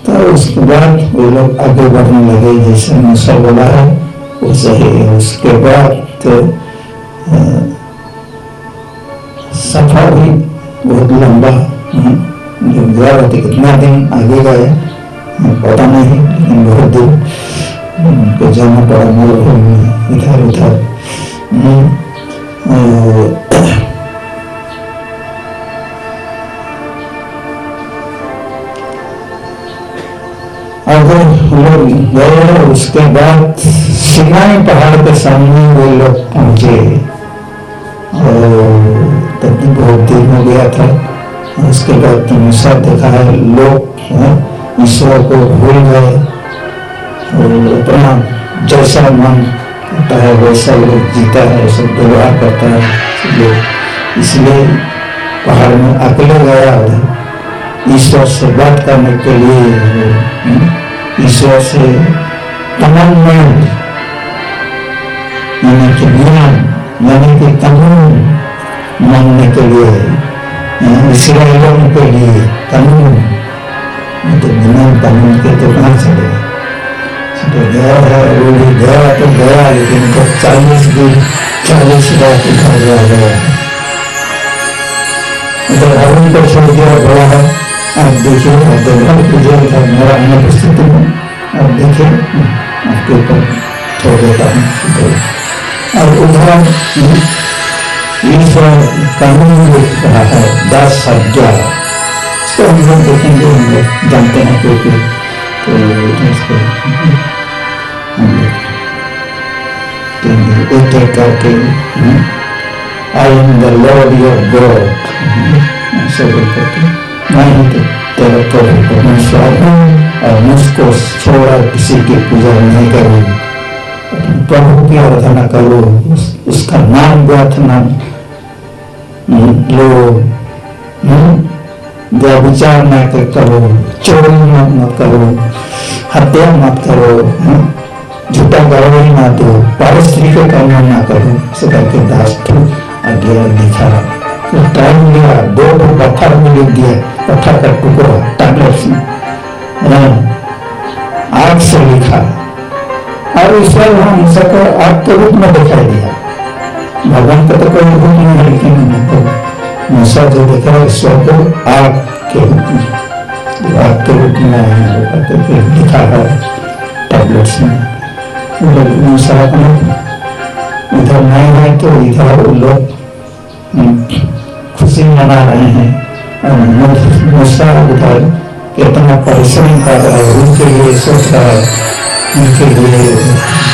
Speaker 2: तो उसके बाद वो लोग आगे बढ़ने लगे जैसे मूसा बोला है वैसे ही। उसके बाद तो सफर भी बहुत लंबा जो गया रहते, कितना दिन आगे गए पता नहीं, लेकिन बहुत दिन उनको जाना पड़ा मरुभूमि में इधर उधर। अगर लोग गए उसके बाद सिनाई पहाड़ के सामने वो लोग पहुंचे और तब भी बहुत देर हो गया था। उसके बाद मूसा देखा है लोग ईश्वर को भूल गए और अपना जैसा मन होता है वैसा लोग जीता है, सब व्यवहार करता है। इसलिए पहाड़ में अकेले गया ईश्वर से बात करने के लिए, ईश्वर से कमांडमेंट यानी कि ज्ञान यानी कि कानून मानने के लिए, इस्राएलियों के लिए कानून, तो बिना कानून के तो कहाँ चलेगा। तो गया है वो भी गया तो गया, लेकिन तो 40 दिन 40 रात घर गया। अगर अरुण को छोड़ दिया गया है, आप देखिए मेरा अनुपस्थिति में आप देखिए आपके ऊपर छोड़ देता हूँ। और उधर ईश्वर कानून लिख रहा है 10 आज्ञा, इसको हम लोग देखेंगे, हम लोग जानते हैं क्योंकि तो इसको हम लोग एक एक करके I am the Lord your God ऐसे करके मैं ही तेरा प्रभु परमेश्वर हूँ और मुझको छोड़ा किसी की पूजा नहीं करूँ। प्रभु की आराधना करो, उसका नाम व्यर्थ ना लो, व्यभिचार न करो, चोरी मत करो, हत्या मत करो, झूठा गवाही ना दो, परस्त्री को करना ना करो। इस करके दास आज्ञा लिखा तो टाइम लिया, 2 पत्थर में लिख दिया, पत्थर का टुकड़ा टैबलेट्स में आग से लिखा और ईश्वर हम सबको आग के रूप में दिखाई दिया। भगवान को तो कोई रूप नहीं है, लेकिन मूसा जो देखा ईश्वर को आग के रूप में दवा के रूप में करके लिखा है टैबलेट्स में। वो लोग मूसा इधर नहीं है तो इधर वो लोग खुशी मना रहे हैं, और मूसा उधर कितना परिश्रम कर रहा है, उनके लिए सोच रहा है, उनके लिए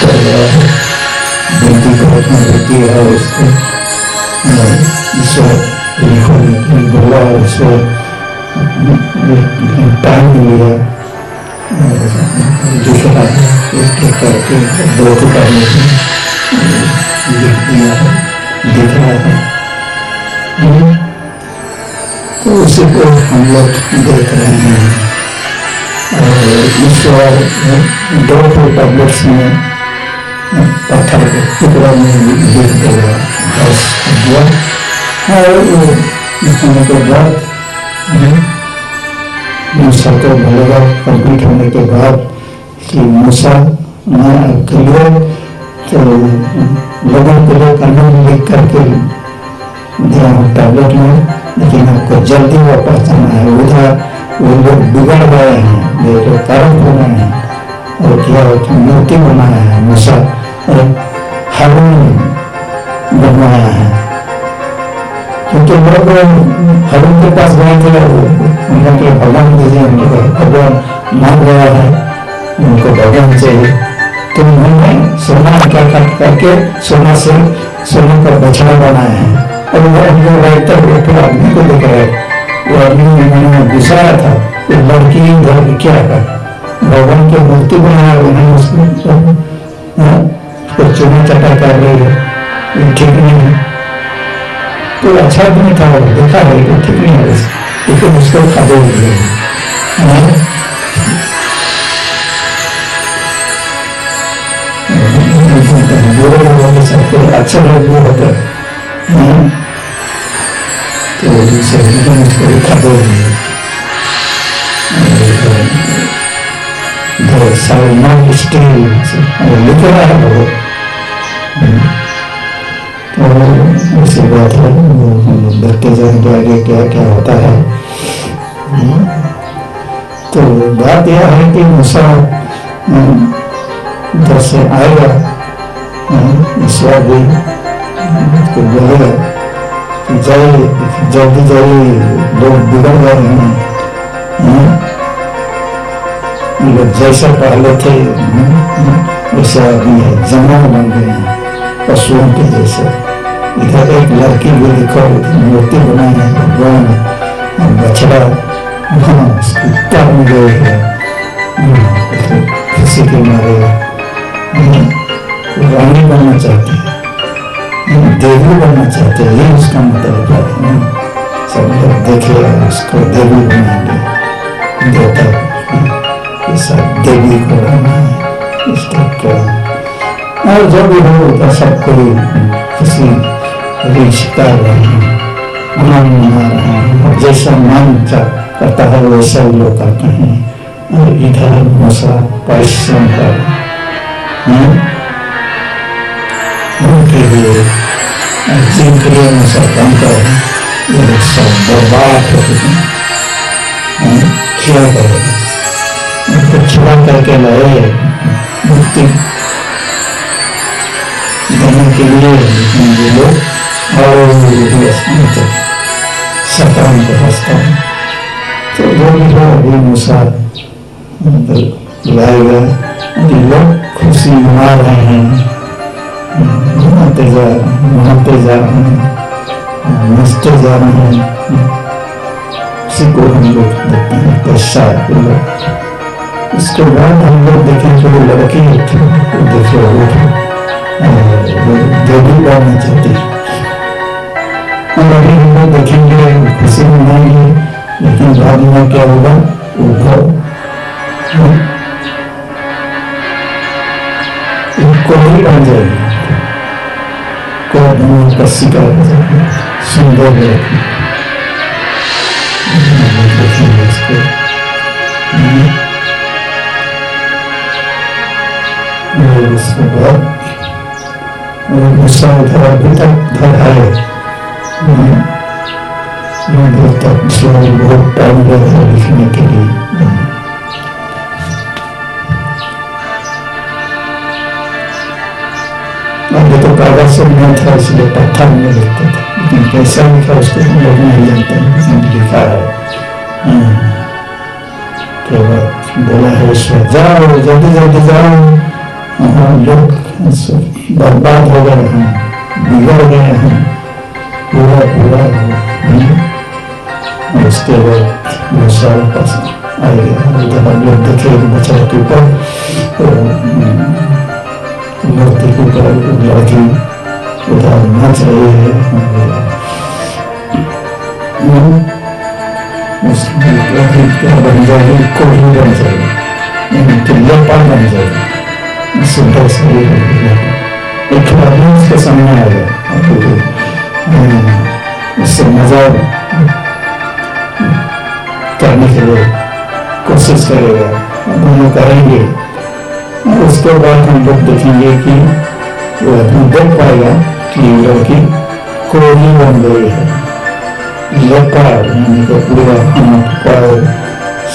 Speaker 2: कर रहा है, बेटी को अपना बेटी है उसको बोला, उसको टाइम दिया दूसरा एक करके दो करने से लिख दिया है, दिख रहा है। तो उसी को हम लोग देख रहे हैं। और ईश्वर दो टैबलेट्स में पत्थर के टुकड़ा में लिख देगा, बस दिया। और वो लिखने के बाद मूसा को बोलेगा कंप्लीट होने के बाद कि मूसा मैं आपके लिए तो लोगों के लिए कानून लिख करके दिया हूँ टैबलेट में, लेकिन आपको जल्दी वापस जाना है। उधर वो लोग बिगड़ गए हैं, ये लोग कारण हो गए हैं, और क्या मूर्ति बनाया है मूसा, हारून बनवाया है। क्योंकि लोग हारून के पास गए थे, उनके भगवान दीजिए, उनको भगवान मान गया है, उनको भगवान चाहिए। तो उन्होंने सोना काट करके सोना से सोने का बछड़ा बनाया है, और वो हम लोग एक आदमी को देख रहे, वो आदमी मैंने गुस्साया था, वो लड़की इधर क्या कर भगवान की मूर्ति बनाया, उन्होंने उसको चुना चटा कर रही है, ठीक नहीं है। तो अच्छा भी नहीं था, देखा है तो ठीक नहीं है, लेकिन उसको खाते हुए बुरे लोगों के साथ अच्छे लोग भी होते हैं, तो उसको खाते हुए सारे स्टील लिख रहा है वो। तो ऐसी बात है, देखते जाएंगे आगे क्या क्या होता है। तो बात यह है कि मूसा उधर से आएगा, ईश्वर भी उसको बोलेगा कि जाइए जल्दी जाइए, लोग बिगड़ गए हैं, लोग जैसा पहले थे वैसे अभी है, जंगल बन गए हैं पशुओं के जैसे। इधर एक लड़की भी देखो मूर्ति बनाई है भगवान, बछड़ा कुत्ता बन गए है, किसी के मारे रानी बनना चाहते हैं, देवी बनना चाहते हैं, ये उसका मतलब है। सब लोग देखे उसको देवी बनाएंगे, देवता सब देवी को रहना है इस टाइप का। और जो भी हो सब कोई किसी रीच कर रहे हैं, मन मना रहे हैं, जैसा मन करता है वैसा ही लोग करते हैं। और इधर मूसा परिश्रम कर उनके लिए जिनके लिए मूसा काम कर, ये सब बर्बाद हो गए हैं। क्या करेगा, उनको छुड़ा करके लाए मुक्ति देने के लिए, लेकिन लोग और शैतान को हंसता है। तो वो भी हो अभी मूसा लाएगा, लोग खुशी मना रहे हैं, मनाते जा रहे हैं, नाचते जा रहे हैं। उसी को हम लोग देखते हैं पैसा लोग। उसके बाद हम लोग देखें जो लड़की थे, देखे वो देवी बनना चाहती है, और अभी हम लोग देखेंगे खुशी मनाएंगे, लेकिन बाद में क्या होगा, वो कोई बन जाएगी, को बनने का शिकार हो जाएगी, सुंदर रहेगी। देखेंगे इसको उसके बाद गुस्सा उधर अभी तक धर है, बहुत टाइम लगा लिखने के लिए। अभी तो कागज से नहीं था, इसलिए पत्थर में लिखते थे, लेकिन कैसा लिखा उसको हम लोग नहीं जानते हैं। लिखा है के बाद बोला है ईश्वर जाओ जल्दी जल्दी जाओ, हम लोग बर्बाद हो गए हैं, बिगड़ गए हैं, पूरा पूरा। उसके बाद वो साल पास आ गया, जब हम लोग देखे बच्चा के ऊपर मूर्ति के ऊपर लड़की उधर नाच रही है, क्या बन जाएगी, कोई बन जाएगी, लेपर बन जाएगी, सुंदर से एक आदमी उसके सामने आ गया, उससे मजाक करने के लिए कोशिश करेगा, दोनों करेंगे। और उसके बाद हम लोग देखेंगे कि वो आदमी देख पाएगा कि लड़की कोई बन गई है, लेपर यानी कि पूरा हाथ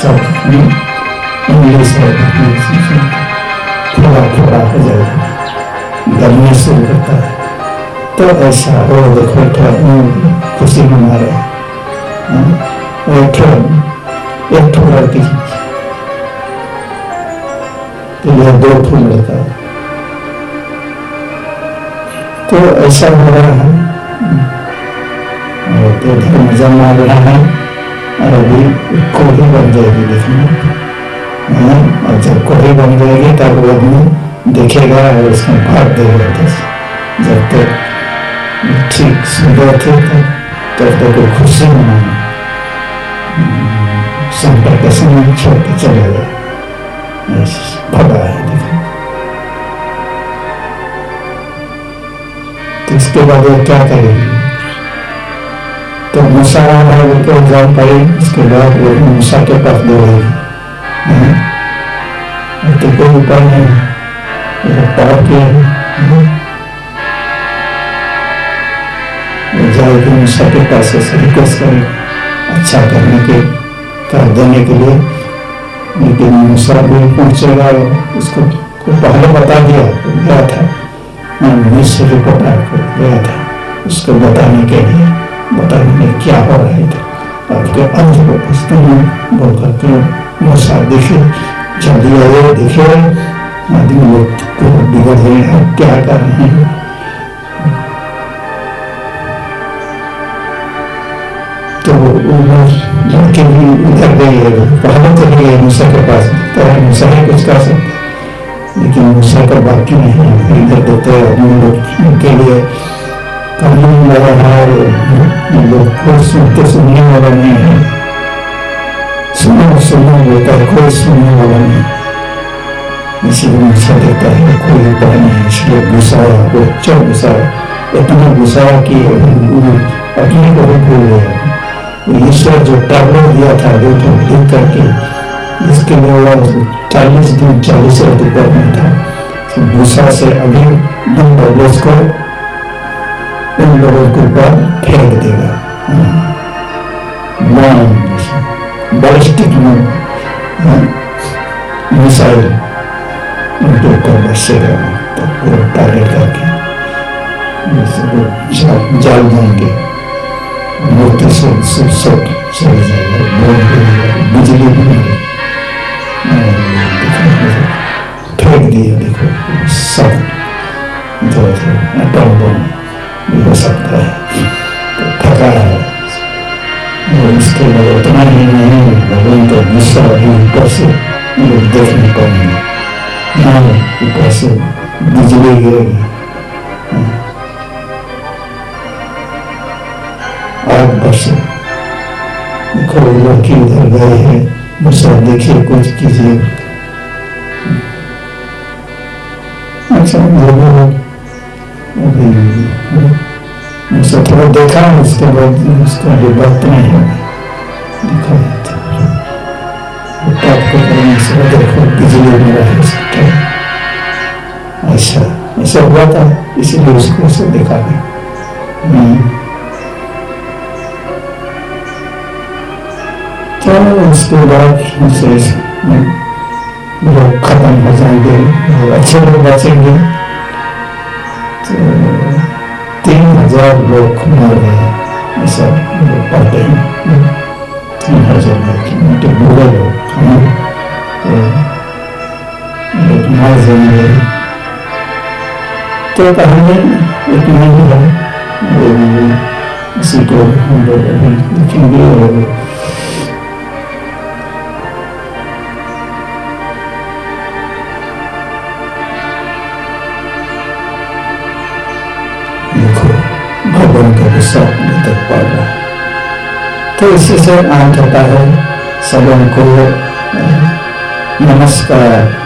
Speaker 2: सब इंग्लिश है, थोड़ा थोड़ा हो जाएगा, गलने शुरू करता है। तो ऐसा वो देखो खुशी मना रहे एक ठो लड़की, तो यह 2 फूल लड़का, तो ऐसा हो रहा है। और तो इधर मजा मार रहा है, और अभी कोई बन जाएगी देखना, और जब कोई बन जाएगी तब वो आदमी देखेगा और उसमें भाग देगा। जब तक ठीक सुंदर थे तब तक वो खुशी मनाना, संपर्क समय छोड़ के चले गए, भगा है देखा। तो इसके बाद वो क्या करेगी, तो मूसा को जान पाई, उसके बाद वो मूसा के पास दौड़ेगी, तो कोई उपाय नहीं, पार किया जाएगी मूसा के पास से रिक्वेस्ट करेगी अच्छा करने के कर देने के लिए, लेकिन मूसा भी पहुंचेगा, उसको पहले बता दिया गया था, मिस्र रिपोर्ट गया था उसको बताने के लिए, बताने क्या हो रहा है आपके अंत को पूछते हैं, बोल करके मूसा देखे जल्दी आए, देखे आदमी लोग बिगड़ रहे हैं, क्या कर रहे हैं। तो लड़के भी उधर गई है, पहले चली गई मूसा के पास, तो मूसा ही कुछ कर सकता, लेकिन मूसा का बाकी नहीं, इधर देते लोग के लिए कानून लगा है, लोग को सुनते सुनने वाला नहीं है, सुनना होता है, कोई सुनने वाला नहीं, इसीलिए मूसा देता है कोई उपाय नहीं, इसलिए गुस्साया, वो चल गुस्साया, इतना गुस्साया कि अपने को भी भूल गया। ईश्वर जो टैबलेट दिया था देखो लिख करके, इसके लिए वो 40 दिन 40 रात ऊपर में था, गुस्सा से अभी दम टैबलेट्स को इन लोगों के ऊपर फेंक देगा, बैलिस्टिक मिसाइल उनके ऊपर बरसेगा, तो पूरा टारगेट करके जाल देंगे, मूर्ति से सब चल जाएगा, बिजली भी फेंक दिया, देखो सब एटम बम भी हो सकता है, तो थका है। और इसके बाद उतना ही नहीं, भगवान का गुस्सा भी ऊपर से लोग देख नहीं पाएंगे, ऊपर से बिजली गिरेगी, आग बरसे, देखो लड़की उधर गए हैं, मूसा देखिए कुछ कीजिए। अच्छा मूसा थोड़ा देखा, उसके बाद उसका जो बात नहीं है देखा, करने से देखो बिजली मेरा हो सकता है, ऐसा हुआ था, इसीलिए उसको ऐसे देखा गया। तो उसके बाद लोग खत्म हो जाएंगे, लोग अच्छे लोग बचेंगे। तो 3000 लोग मर गए, ऐसा लोग पढ़ते हैं। 3000 लोग बुरे लोग मर जाएंगे। तो कहानी इतना ही है, इसी को हम लोग अभी लिखेंगे। और भगवान का गुस्सा अपने तक पड़ रहा है। तो इसी से अंत होता है। सबों को नमस्कार।